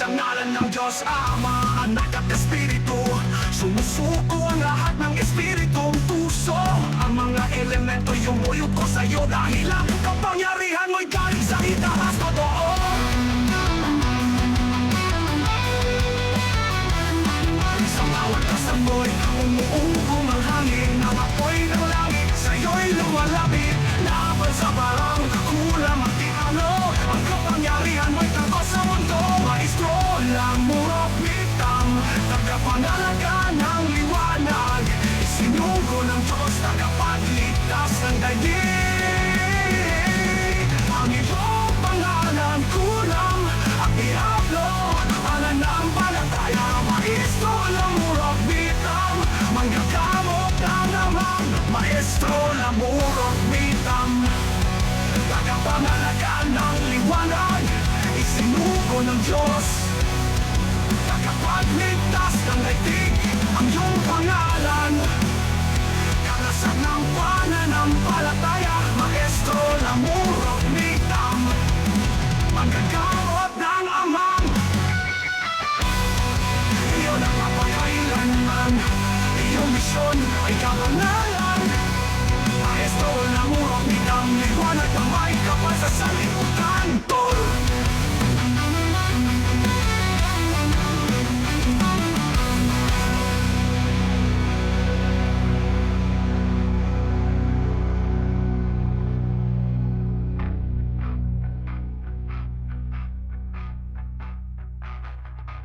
sa ngalan ng Diyos Ama, Anak at Espiritu. Sumusuko ang lahat ng espiritong tuso. Ang mga elemento yumuyod ko sa'yo dahil ang kapangyarihan mo'y galing sa itaas totoo. Sa bawat kasamoy, umuugong ang hangin. Ang apoy ng langit, sa'yo'y lumalapit. Laban sa parang kulang at tiano. Ang kapangyarihan mo'y tagos sa mundo. Maestro, lamurok, bitang tagapangalaga ng liwanag. Isinugo ng Diyos, tagapagligtas ng daigdig. Ang iyong pangalan kulang at diablo. Pananampalataya, maestro, lamurok, bitang manggagamot na naman. Maestro, lamurok, bitang tagapangalaga ng liwanag. Isinugo ng Diyos, tagapagligtas ng daigdig. Ang iyong pangalan, kalasan ng pananampalataya. Maestro, lamurok, bitang manggagamot ng amang. Iyon ang mapakailanman, iyong misyon ay kabangalan. Maestro, lamurok, bitang liwanag na may kapal sa salimutan.